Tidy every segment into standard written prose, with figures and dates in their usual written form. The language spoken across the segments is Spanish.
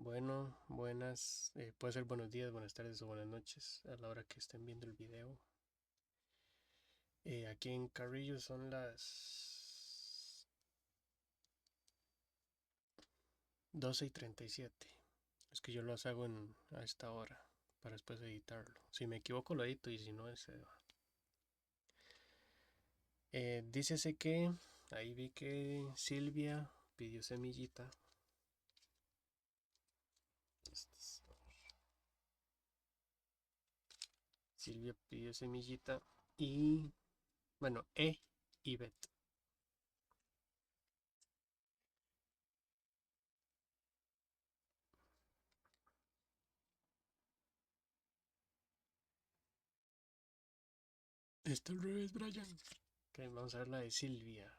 Bueno, buenas, puede ser buenos días, buenas tardes o buenas noches a la hora que estén viendo el video. Aquí en Carrillo son las 12:37. Es que yo los hago a esta hora para después editarlo. Si me equivoco lo edito y si no, ese va. Dícese que ahí vi que Silvia pidió semillita. Silvia pidió semillita y, bueno, y Bet. Está al revés, Brian. Ok, vamos a ver la de Silvia.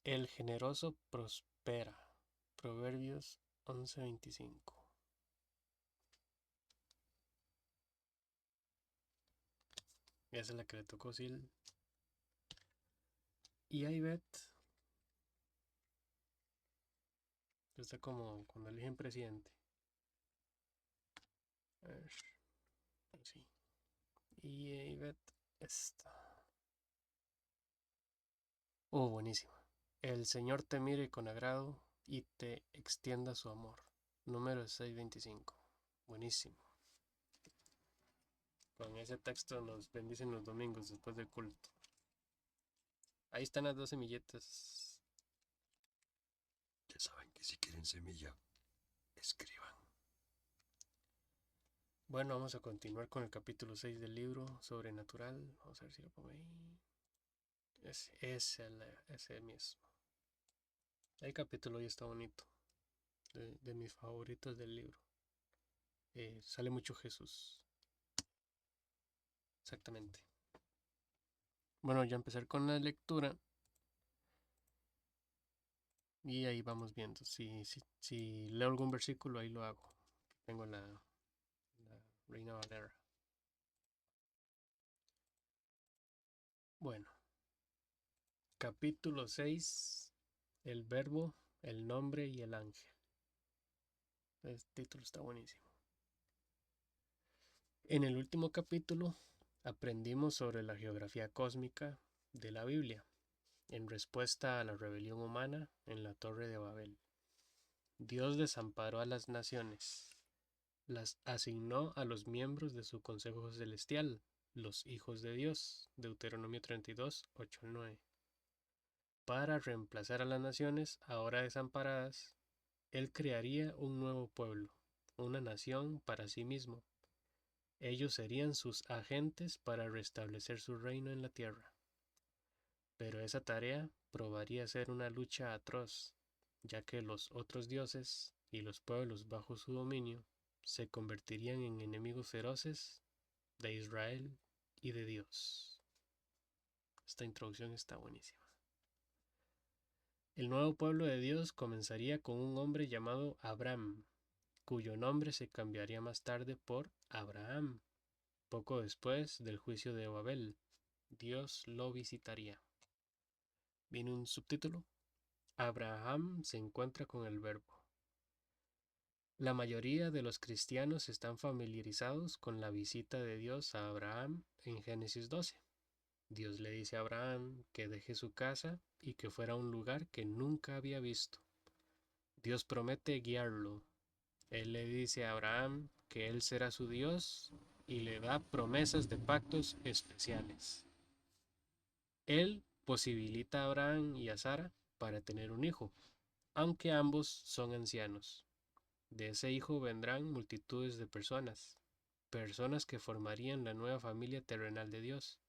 El generoso prospera. Proverbios 11:25. Esa es la que le tocó Sil. Y Ivette está como cuando eligen presidente. A ver, así. Y Ivette está. Oh, buenísima. El Señor te mire con agrado y te extienda su amor. Número 625. Buenísimo. Con ese texto nos bendicen los domingos después del culto. Ahí están las dos semilletas. Ya saben que si quieren semilla, escriban. Bueno, vamos a continuar con el capítulo 6 del libro Sobrenatural. Vamos a ver si lo pongo ahí. Ese mismo. El capítulo hoy está bonito. De mis favoritos del libro. Sale mucho Jesús. Exactamente. Bueno, ya empezar con la lectura. Y ahí vamos viendo. Si leo algún versículo, ahí lo hago. Tengo la Reina Valera. Bueno, capítulo 6. El verbo, el nombre y el ángel. El título está buenísimo. En el último capítulo aprendimos sobre la geografía cósmica de la Biblia, en respuesta a la rebelión humana en la Torre de Babel. Dios desamparó a las naciones, las asignó a los miembros de su consejo celestial, los hijos de Dios, Deuteronomio 32, 8 al 9. Para reemplazar a las naciones ahora desamparadas, Él crearía un nuevo pueblo, una nación para sí mismo. Ellos serían sus agentes para restablecer su reino en la tierra. Pero esa tarea probaría ser una lucha atroz, ya que los otros dioses y los pueblos bajo su dominio se convertirían en enemigos feroces de Israel y de Dios. Esta introducción está buenísima. El nuevo pueblo de Dios comenzaría con un hombre llamado Abraham, cuyo nombre se cambiaría más tarde por Abraham. Poco después del juicio de Babel, Dios lo visitaría. Viene un subtítulo. Abraham se encuentra con el verbo. La mayoría de los cristianos están familiarizados con la visita de Dios a Abraham en Génesis 12. Dios le dice a Abraham que deje su casa y que fuera a un lugar que nunca había visto. Dios promete guiarlo. Él le dice a Abraham que él será su Dios y le da promesas de pactos especiales. Él posibilita a Abraham y a Sara para tener un hijo, aunque ambos son ancianos. De ese hijo vendrán multitudes de personas, personas que formarían la nueva familia terrenal de Dios.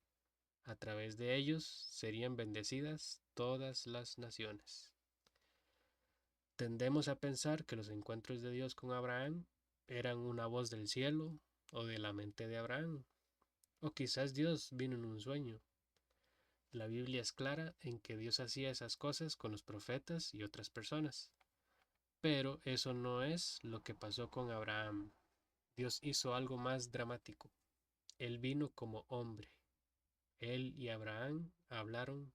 A través de ellos serían bendecidas todas las naciones. Tendemos a pensar que los encuentros de Dios con Abraham eran una voz del cielo o de la mente de Abraham, o quizás Dios vino en un sueño. La Biblia es clara en que Dios hacía esas cosas con los profetas y otras personas. Pero eso no es lo que pasó con Abraham. Dios hizo algo más dramático. Él vino como hombre. Él y Abraham hablaron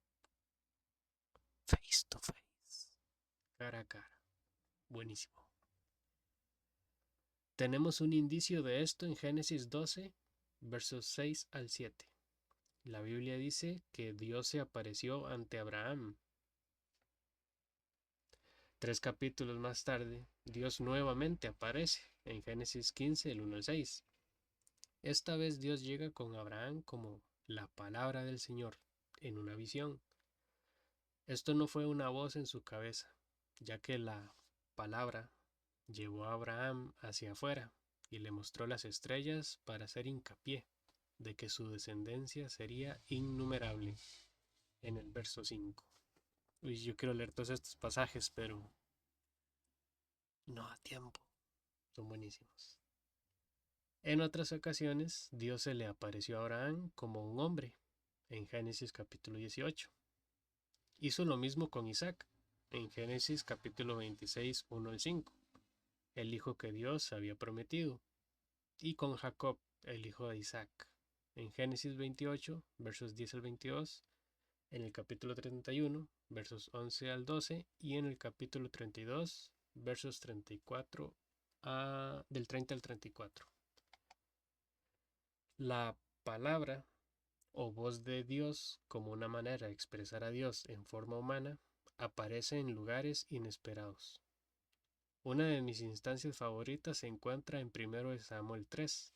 face to face, cara a cara. Buenísimo. Tenemos un indicio de esto en Génesis 12, versos 6 al 7. La Biblia dice que Dios se apareció ante Abraham. 3 capítulos más tarde, Dios nuevamente aparece en Génesis 15, el 1 al 6. Esta vez Dios llega con Abraham como la palabra del Señor en una visión. Esto no fue una voz en su cabeza, ya que la palabra llevó a Abraham hacia afuera y le mostró las estrellas para hacer hincapié de que su descendencia sería innumerable en el verso 5. Uy, yo quiero leer todos estos pasajes, pero no da tiempo. Son buenísimos. En otras ocasiones, Dios se le apareció a Abraham como un hombre, en Génesis capítulo 18. Hizo lo mismo con Isaac, en Génesis capítulo 26, 1 al 5, el hijo que Dios había prometido, y con Jacob, el hijo de Isaac, en Génesis 28, versos 10 al 22, en el capítulo 31, versos 11 al 12, y en el capítulo 32, versos 34 del 30 al 34. La palabra o voz de Dios como una manera de expresar a Dios en forma humana aparece en lugares inesperados. Una de mis instancias favoritas se encuentra en 1 Samuel 3.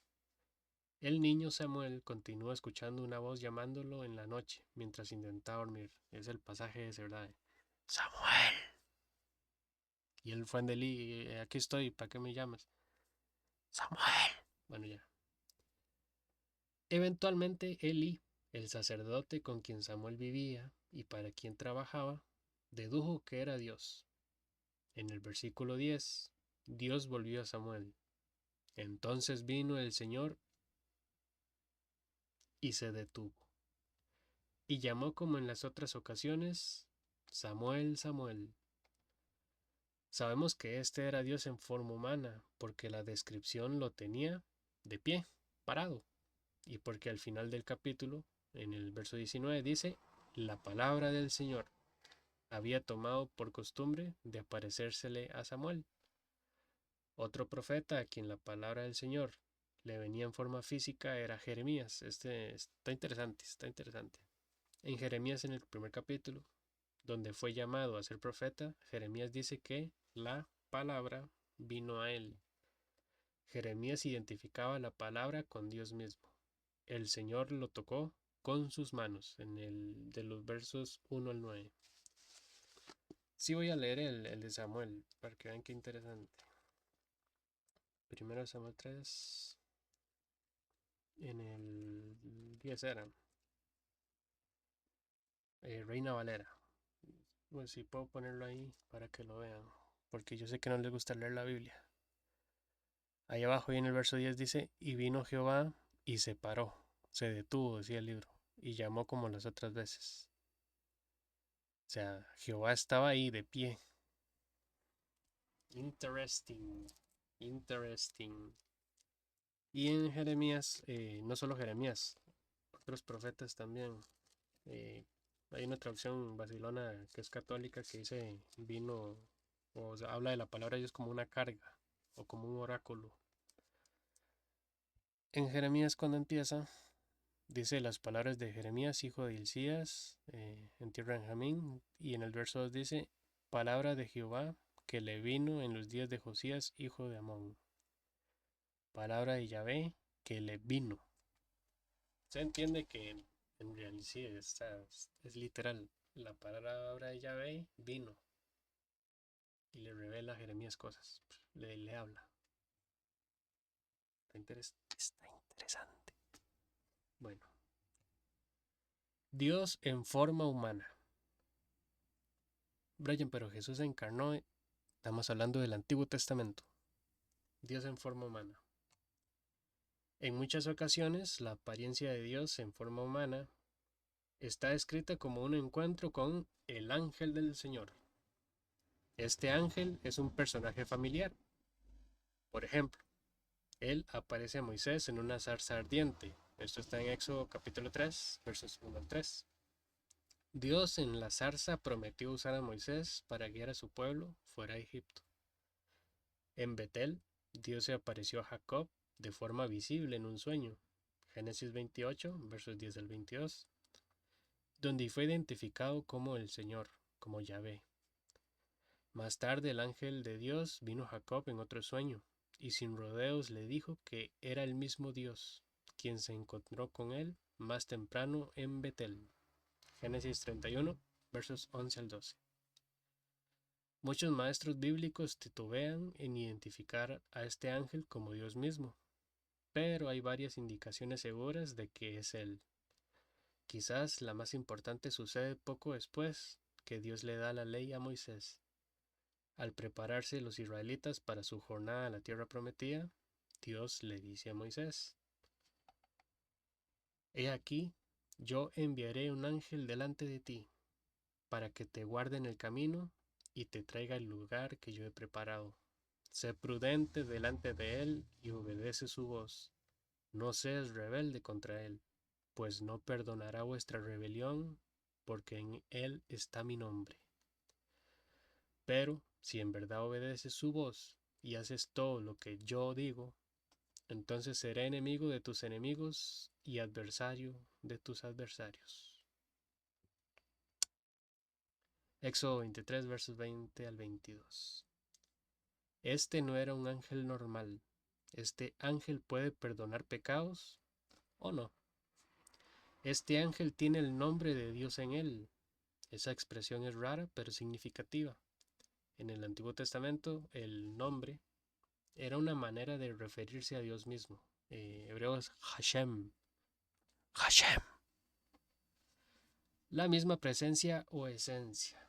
El niño Samuel continúa escuchando una voz llamándolo en la noche mientras intentaba dormir. Es el pasaje ese, ¿verdad? Samuel. Y él fue en Delí, aquí estoy, ¿para qué me llamas? Samuel. Bueno, ya. Eventualmente Eli, el sacerdote con quien Samuel vivía y para quien trabajaba, dedujo que era Dios. En el versículo 10, Dios volvió a Samuel. Entonces vino el Señor y se detuvo. Y llamó como en las otras ocasiones, Samuel, Samuel. Sabemos que este era Dios en forma humana, porque la descripción lo tenía de pie, parado, y porque al final del capítulo, en el verso 19, dice, la palabra del Señor había tomado por costumbre de aparecérsele a Samuel. Otro profeta a quien la palabra del Señor le venía en forma física era Jeremías. Este está interesante, está interesante. En Jeremías, en el primer capítulo, donde fue llamado a ser profeta, Jeremías dice que la palabra vino a él. Jeremías identificaba la palabra con Dios mismo. El Señor lo tocó con sus manos, en el de los versos 1 al 9. Sí voy a leer el de Samuel, para que vean qué interesante. 1 Samuel 3, en el 10 era. Reina Valera. Pues sí puedo ponerlo ahí para que lo vean, porque yo sé que no les gusta leer la Biblia. Ahí abajo y en el verso 10 dice, y vino Jehová y se paró, se detuvo, decía el libro, y llamó como las otras veces. O sea, Jehová estaba ahí de pie. Interesting, interesting. Y en Jeremías, no solo Jeremías, otros profetas también. Hay una traducción babilona que es católica que dice vino, o sea, habla de la palabra de Dios como una carga o como un oráculo. En Jeremías cuando empieza, dice las palabras de Jeremías, hijo de Hilcías, en tierra de Benjamín, y en el verso 2 dice, palabra de Jehová que le vino en los días de Josías, hijo de Amón. Palabra de Yahvé que le vino. Se entiende que en realidad sí, es literal. La palabra de Yahvé vino y le revela a Jeremías cosas. Le habla. Está interesante. Bueno, Dios en forma humana. Brian, pero Jesús se encarnó. Estamos hablando del Antiguo Testamento. Dios en forma humana. En muchas ocasiones, la apariencia de Dios en forma humana está descrita como un encuentro con el ángel del Señor. Este ángel es un personaje familiar. Por ejemplo, él aparece a Moisés en una zarza ardiente. Esto está en Éxodo capítulo 3, versos 1 al 3. Dios en la zarza prometió usar a Moisés para guiar a su pueblo fuera de Egipto. En Betel, Dios se apareció a Jacob de forma visible en un sueño. Génesis 28, versos 10 al 22, donde fue identificado como el Señor, como Yahvé. Más tarde el ángel de Dios vino a Jacob en otro sueño, y sin rodeos le dijo que era el mismo Dios, quien se encontró con él más temprano en Betel. Génesis 31, versos 11 al 12. Muchos maestros bíblicos titubean en identificar a este ángel como Dios mismo, pero hay varias indicaciones seguras de que es él. Quizás la más importante sucede poco después que Dios le da la ley a Moisés. Al prepararse los israelitas para su jornada a la tierra prometida, Dios le dice a Moisés: He aquí, yo enviaré un ángel delante de ti, para que te guarde en el camino y te traiga al lugar que yo he preparado. Sé prudente delante de él y obedece su voz. No seas rebelde contra él, pues no perdonará vuestra rebelión, porque en él está mi nombre. Pero si en verdad obedeces su voz y haces todo lo que yo digo, entonces seré enemigo de tus enemigos y adversario de tus adversarios. Éxodo 23, versos 20 al 22. Este no era un ángel normal. Este ángel puede perdonar pecados o no. Este ángel tiene el nombre de Dios en él. Esa expresión es rara pero significativa. En el Antiguo Testamento, el nombre era una manera de referirse a Dios mismo. Hebreo es Hashem. Hashem. La misma presencia o esencia.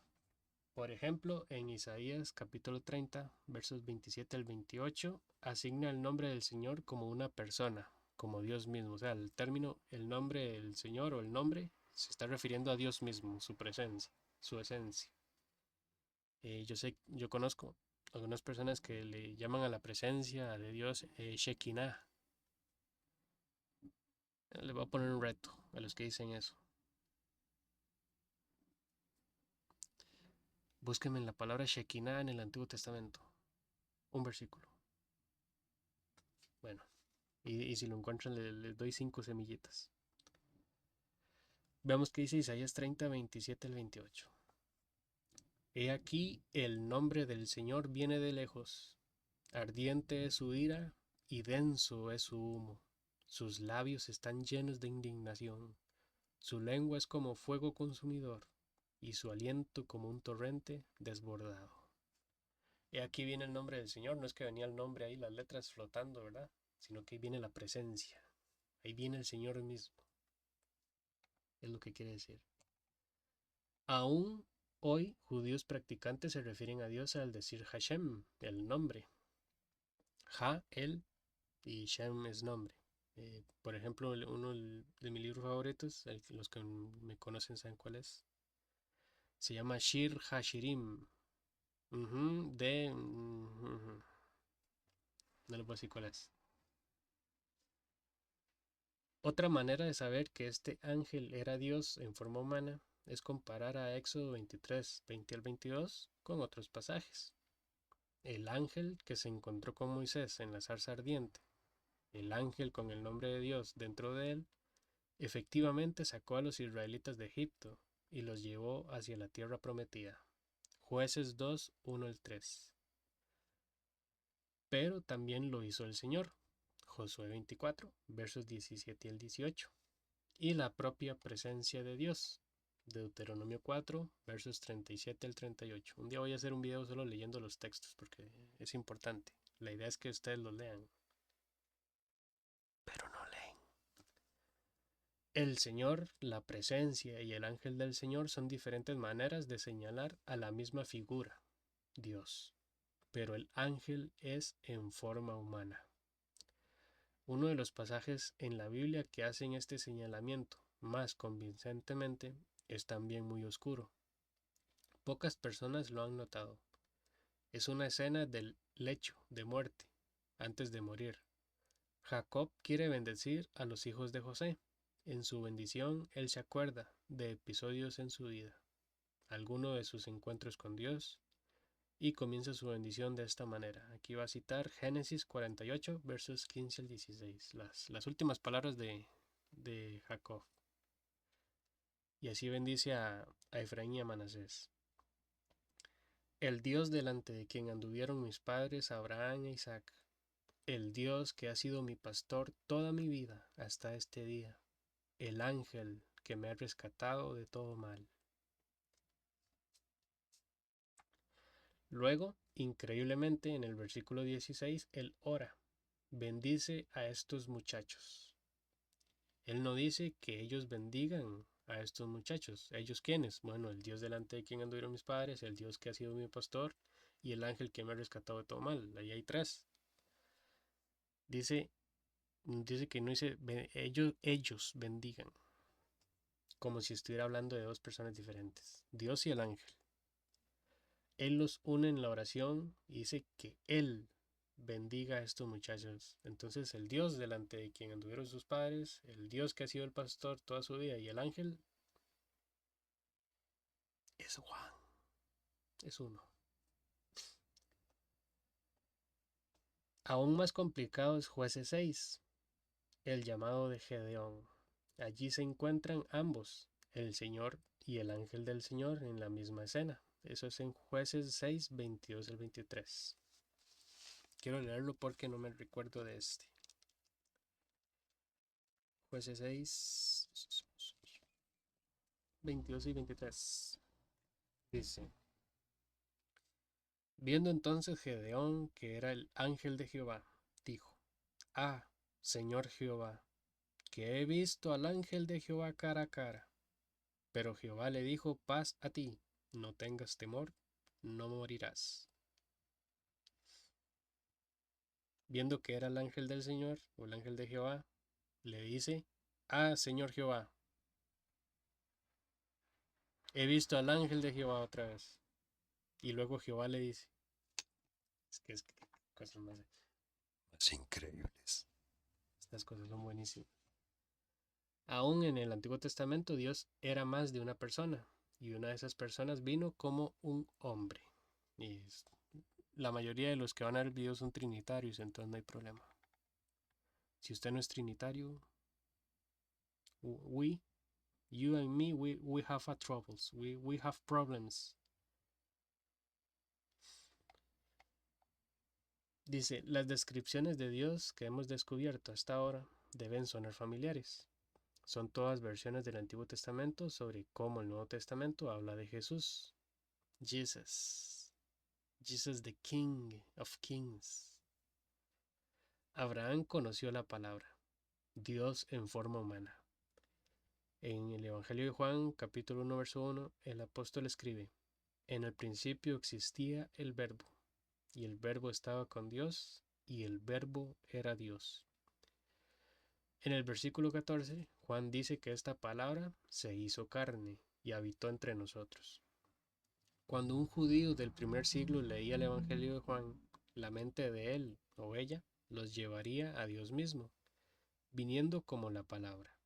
Por ejemplo, en Isaías capítulo 30, versos 27 al 28, asigna el nombre del Señor como una persona, como Dios mismo. O sea, el término, el nombre del Señor o el nombre se está refiriendo a Dios mismo, su presencia, su esencia. Yo conozco algunas personas que le llaman a la presencia de Dios Shekinah. Le voy a poner un reto a los que dicen eso. Búsquenme en la palabra Shekinah en el Antiguo Testamento. Un versículo. Bueno, y si lo encuentran les doy 5 semillitas. Veamos qué dice Isaías 30, 27 al 28. He aquí el nombre del Señor viene de lejos. Ardiente es su ira y denso es su humo. Sus labios están llenos de indignación. Su lengua es como fuego consumidor y su aliento como un torrente desbordado. He aquí viene el nombre del Señor. No es que venía el nombre ahí, las letras flotando, ¿verdad? Sino que ahí viene la presencia. Ahí viene el Señor mismo. Es lo que quiere decir. Aún hoy, judíos practicantes se refieren a Dios al decir Hashem, el nombre. Ha, él, y Shem es nombre. Por ejemplo, uno de mis libros favoritos, los que me conocen saben cuál es, se llama Shir Hashirim. No le puedo decir cuál es. Otra manera de saber que este ángel era Dios en forma humana es comparar a Éxodo 23, 20 al 22 con otros pasajes. El ángel que se encontró con Moisés en la zarza ardiente, el ángel con el nombre de Dios dentro de él, efectivamente sacó a los israelitas de Egipto y los llevó hacia la tierra prometida. Jueces 2, 1 al 3. Pero también lo hizo el Señor. Josué 24, versos 17 al 18. Y la propia presencia de Dios. Deuteronomio 4, versos 37 al 38. Un día voy a hacer un video solo leyendo los textos porque es importante. La idea es que ustedes lo lean. Pero no leen. El Señor, la presencia y el ángel del Señor son diferentes maneras de señalar a la misma figura, Dios. Pero el ángel es en forma humana. Uno de los pasajes en la Biblia que hacen este señalamiento más convincentemente es también muy oscuro. Pocas personas lo han notado. Es una escena del lecho de muerte, antes de morir. Jacob quiere bendecir a los hijos de José. En su bendición, él se acuerda de episodios en su vida, alguno de sus encuentros con Dios, y comienza su bendición de esta manera. Aquí va a citar Génesis 48, versos 15 al 16, las últimas palabras de Jacob. Y así bendice a Efraín y a Manasés. El Dios delante de quien anduvieron mis padres Abraham e Isaac, el Dios que ha sido mi pastor toda mi vida hasta este día, el ángel que me ha rescatado de todo mal. Luego, increíblemente, en el versículo 16, él ora, bendice a estos muchachos. Él no dice que ellos bendigan a estos muchachos. ¿Ellos quiénes? Bueno, el Dios delante de quien anduvieron mis padres, el Dios que ha sido mi pastor y el ángel que me ha rescatado de todo mal. Ahí hay tres. Dice que no dice ellos bendigan, como si estuviera hablando de dos personas diferentes, Dios y el ángel. Él los une en la oración y dice que Él bendiga a estos muchachos. Entonces el Dios delante de quien anduvieron sus padres, el Dios que ha sido el pastor toda su vida y el ángel es Juan, es uno. Aún más complicado es Jueces 6, el llamado de Gedeón. Allí se encuentran ambos, el Señor y el ángel del Señor en la misma escena. Eso es en Jueces 6, 22 al 23. Quiero leerlo porque no me recuerdo de este. Jueces 6, 22 y 23. Dice, viendo entonces Gedeón que era el ángel de Jehová, dijo, ah, Señor Jehová, que he visto al ángel de Jehová cara a cara. Pero Jehová le dijo, paz a ti, no tengas temor, no morirás. Viendo que era el ángel del Señor, o el ángel de Jehová, le dice, ah, Señor Jehová, he visto al ángel de Jehová otra vez. Y luego Jehová le dice, es que cosas Más increíbles. estas cosas son buenísimas. Aún en el Antiguo Testamento Dios era más de una persona, y una de esas personas vino como un hombre. Y la mayoría de los que van a ver el video son trinitarios, entonces no hay problema. Si usted no es trinitario, you and me, we have a troubles, we have problems. Dice, las descripciones de Dios que hemos descubierto hasta ahora deben sonar familiares. Son todas versiones del Antiguo Testamento sobre cómo el Nuevo Testamento habla de Jesús. Jesus. Jesus the King of Kings. Abraham conoció la palabra, Dios en forma humana. En el Evangelio de Juan, capítulo 1, verso 1, el apóstol escribe, en el principio existía el verbo, y el verbo estaba con Dios, y el verbo era Dios. En el versículo 14, Juan dice que esta palabra se hizo carne y habitó entre nosotros. Cuando un judío del primer siglo leía el Evangelio de Juan, la mente de él o ella los llevaría a Dios mismo, viniendo como la palabra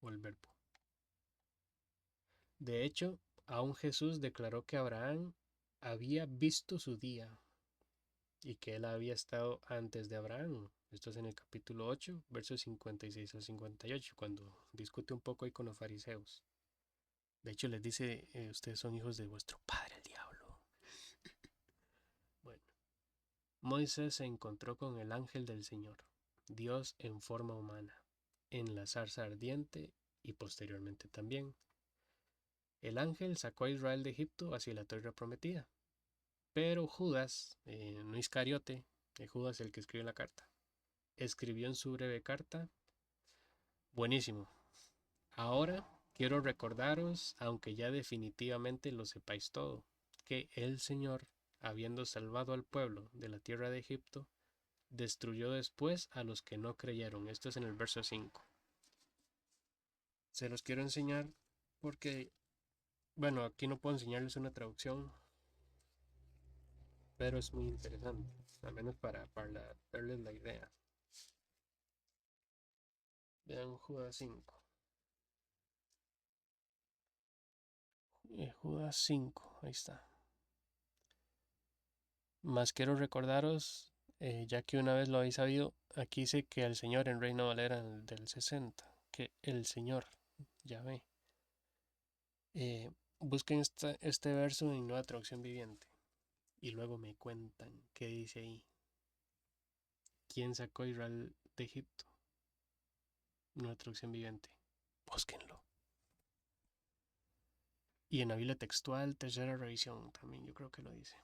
o el verbo. De hecho, aún Jesús declaró que Abraham había visto su día y que él había estado antes de Abraham. Esto es en el capítulo 8, versos 56 al 58, cuando discute un poco ahí con los fariseos. De hecho, les dice, ustedes son hijos de vuestro padre el diablo. Bueno, Moisés se encontró con el ángel del Señor, Dios en forma humana, en la zarza ardiente y posteriormente también. El ángel sacó a Israel de Egipto hacia la tierra prometida. Pero Judas, no Iscariote, Judas el que escribió la carta, escribió en su breve carta, buenísimo. Ahora quiero recordaros, aunque ya definitivamente lo sepáis todo, que el Señor, habiendo salvado al pueblo de la tierra de Egipto, destruyó después a los que no creyeron. Esto es en el verso 5. Se los quiero enseñar porque, bueno, aquí no puedo enseñarles una traducción, pero es muy interesante, al menos para darles la idea. Vean Judas 5. Judas 5, ahí está. Más quiero recordaros, ya que una vez lo habéis sabido, aquí dice que el Señor en Reina Valera del 60, que el Señor, ya ve. Busquen este verso en Nueva Traducción Viviente y luego me cuentan qué dice ahí. ¿Quién sacó a Israel de Egipto? Nueva Traducción Viviente. Búsquenlo. Y en la Biblia textual, tercera revisión, también yo creo que lo dice.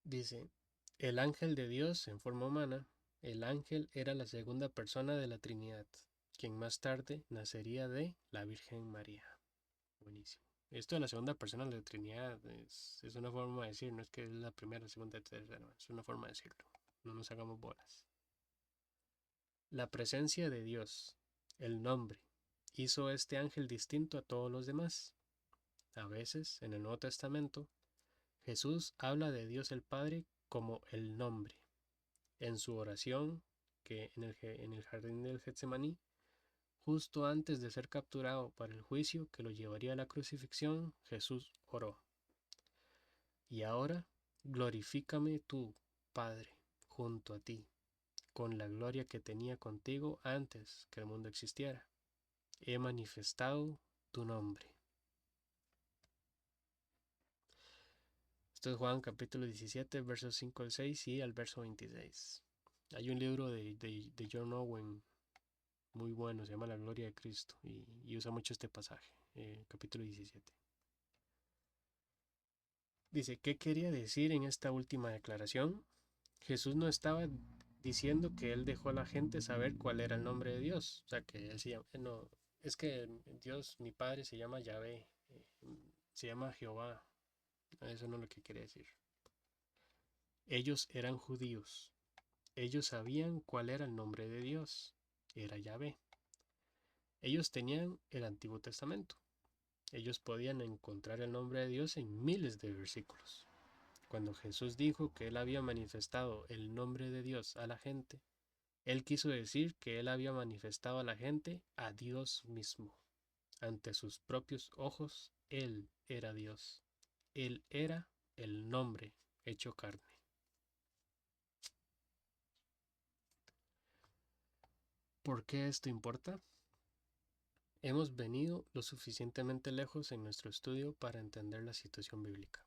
Dice, el ángel de Dios en forma humana, el ángel era la segunda persona de la Trinidad, quien más tarde nacería de la Virgen María. Buenísimo. Esto de la segunda persona de la Trinidad es una forma de decir, no es que es la primera, segunda, tercera, es una forma de decirlo. No nos hagamos bolas. La presencia de Dios, el nombre, hizo este ángel distinto a todos los demás. A veces, en el Nuevo Testamento, Jesús habla de Dios el Padre como el nombre. En su oración, que en el jardín del Getsemaní, justo antes de ser capturado para el juicio que lo llevaría a la crucifixión, Jesús oró. Y ahora, glorifícame tú, Padre, junto a ti, con la gloria que tenía contigo antes que el mundo existiera. He manifestado tu nombre. Esto es Juan capítulo 17, versos 5 al 6 y al verso 26. Hay un libro de John Owen muy bueno, se llama La Gloria de Cristo y usa mucho este pasaje, capítulo 17. Dice, ¿qué quería decir en esta última declaración? Jesús no estaba diciendo que él dejó a la gente saber cuál era el nombre de Dios. O sea, que él se llama, no, es que Dios, mi Padre, se llama Yahvé, se llama Jehová. Eso no es lo que quiere decir. Ellos eran judíos. Ellos sabían cuál era el nombre de Dios. Era Yahvé. Ellos tenían el Antiguo Testamento. Ellos podían encontrar el nombre de Dios en miles de versículos. Cuando Jesús dijo que él había manifestado el nombre de Dios a la gente, él quiso decir que él había manifestado a la gente a Dios mismo. Ante sus propios ojos, él era Dios. Él era el nombre hecho carne. ¿Por qué esto importa? Hemos venido lo suficientemente lejos en nuestro estudio para entender la situación bíblica.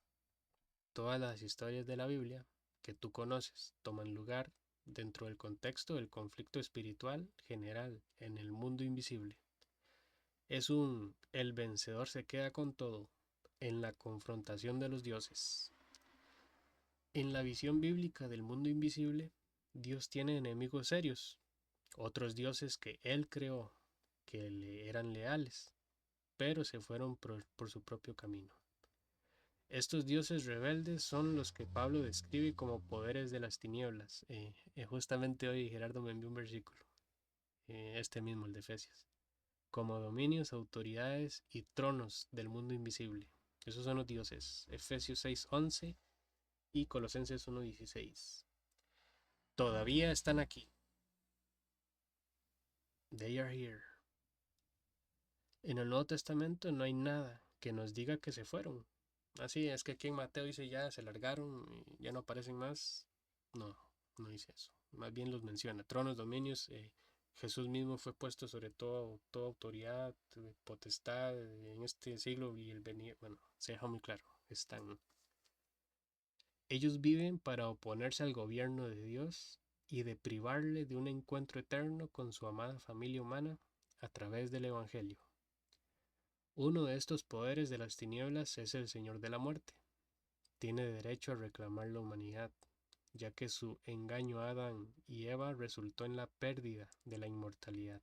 Todas las historias de la Biblia que tú conoces toman lugar dentro del contexto del conflicto espiritual general en el mundo invisible. Es un el vencedor se queda con todo en la confrontación de los dioses. En la visión bíblica del mundo invisible, Dios tiene enemigos serios, otros dioses que Él creó, que le eran leales, pero se fueron por su propio camino. Estos dioses rebeldes son los que Pablo describe como poderes de las tinieblas. Justamente hoy Gerardo me envió un versículo, este mismo, el de Efesios, como dominios, autoridades y tronos del mundo invisible. Esos son los dioses. Efesios 6:11 y Colosenses 1:16. Todavía están aquí. They are here. En el Nuevo Testamento no hay nada que nos diga que se fueron. Así es que aquí en Mateo dice ya se largaron y ya no aparecen más. No, no dice eso. Más bien los menciona. Tronos, dominios. Jesús mismo fue puesto sobre toda autoridad, potestad en este siglo y el venir. Bueno, se deja muy claro. Están. Ellos viven para oponerse al gobierno de Dios y de privarle de un encuentro eterno con su amada familia humana a través del Evangelio. Uno de estos poderes de las tinieblas es el Señor de la muerte. Tiene derecho a reclamar la humanidad, ya que su engaño a Adán y Eva resultó en la pérdida de la inmortalidad.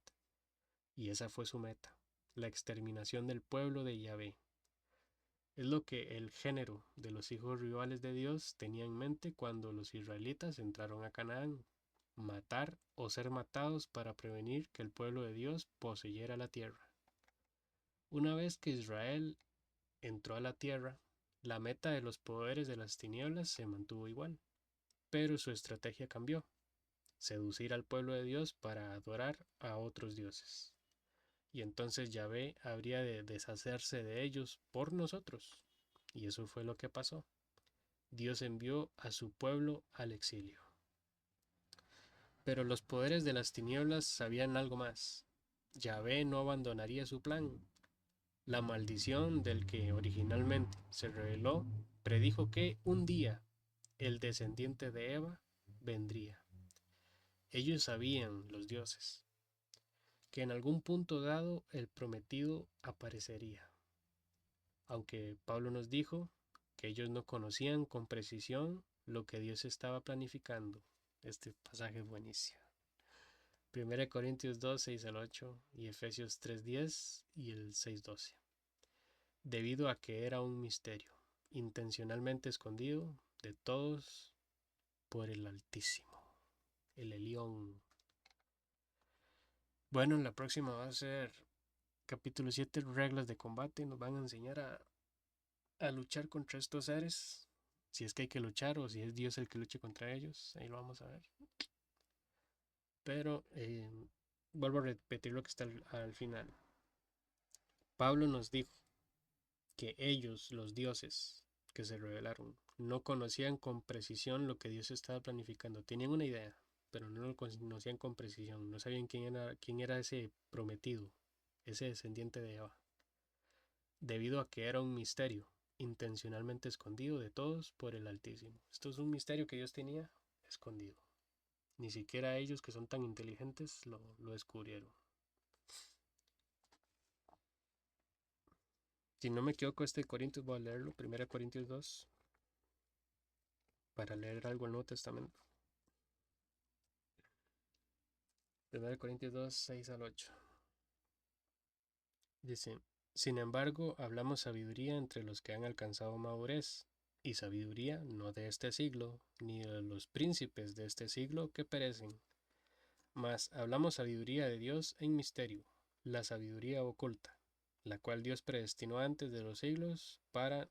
Y esa fue su meta, la exterminación del pueblo de Yahvé. Es lo que el género de los hijos rivales de Dios tenía en mente cuando los israelitas entraron a Canaán: matar o ser matados para prevenir que el pueblo de Dios poseyera la tierra. Una vez que Israel entró a la tierra, la meta de los poderes de las tinieblas se mantuvo igual, pero su estrategia cambió: seducir al pueblo de Dios para adorar a otros dioses. Y entonces Yahvé habría de deshacerse de ellos por nosotros. Y eso fue lo que pasó. Dios envió a su pueblo al exilio. Pero los poderes de las tinieblas sabían algo más. Yahvé no abandonaría su plan. La maldición del que originalmente se reveló predijo que un día el descendiente de Eva vendría. Ellos sabían, los dioses, que en algún punto dado el prometido aparecería. Aunque Pablo nos dijo que ellos no conocían con precisión lo que Dios estaba planificando. Este pasaje es buenísimo. 1 Corintios 2, 6 al 8 y Efesios 3, 10 y el 6, 12. Debido a que era un misterio, intencionalmente escondido de todos por el Altísimo, el Elión. Bueno, la próxima va a ser capítulo 7, reglas de combate. Nos van a enseñar a luchar contra estos seres. Si es que hay que luchar o si es Dios el que luche contra ellos. Ahí lo vamos a ver. Pero vuelvo a repetir lo que está al final. Pablo nos dijo que ellos, los dioses que se revelaron, no conocían con precisión lo que Dios estaba planificando. Tenían una idea, pero no lo conocían con precisión. No sabían quién era ese prometido, ese descendiente de Eva. Debido a que era un misterio intencionalmente escondido de todos por el Altísimo. Esto es un misterio que Dios tenía escondido. Ni siquiera ellos, que son tan inteligentes, lo descubrieron. Si no me equivoco, este de Corintios voy a leerlo, 1 Corintios 2, para leer algo del Nuevo Testamento. 1 Corintios 2, 6 al 8. Dice, sin embargo, hablamos sabiduría entre los que han alcanzado madurez, y sabiduría no de este siglo, ni de los príncipes de este siglo que perecen. Mas hablamos sabiduría de Dios en misterio, la sabiduría oculta, la cual Dios predestinó antes de los siglos para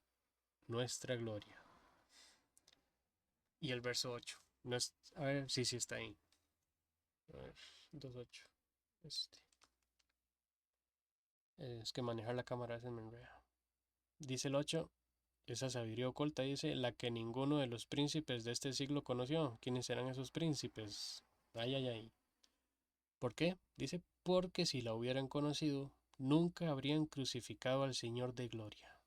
nuestra gloria. Y el verso 8. No es, a ver, sí está ahí. A ver, 2.8. Es que manejar la cámara se me enreda. Dice el 8. Esa sabiduría oculta dice la que ninguno de los príncipes de este siglo conoció. ¿Quiénes serán esos príncipes? Ay, ay, ay. ¿Por qué? Dice, porque si la hubieran conocido, nunca habrían crucificado al Señor de gloria.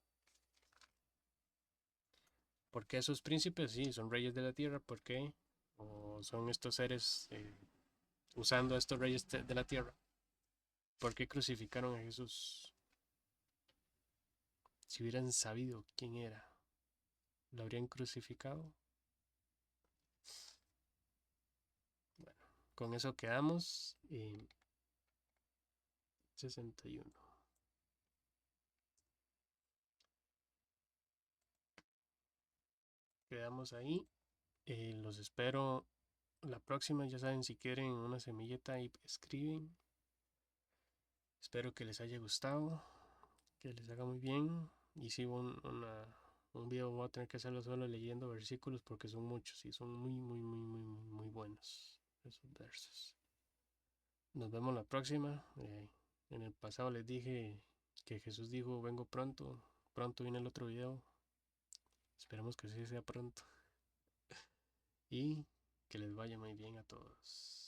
¿Por qué esos príncipes? Sí, son reyes de la tierra. ¿Por qué? ¿O son estos seres usando a estos reyes de la tierra? ¿Por qué crucificaron a Jesús? Si hubieran sabido quién era, ¿lo habrían crucificado? Bueno, con eso quedamos. 61. Quedamos ahí. Los espero la próxima. Ya saben, si quieren una semilleta y escriben. Espero que les haya gustado, que les haga muy bien. Y si un video voy a tener que hacerlo solo leyendo versículos porque son muchos y son muy, muy, muy, muy, muy buenos esos versos. Nos vemos la próxima. En el pasado les dije que Jesús dijo, vengo pronto. Pronto viene el otro video. Esperemos que sí sea pronto. Y que les vaya muy bien a todos.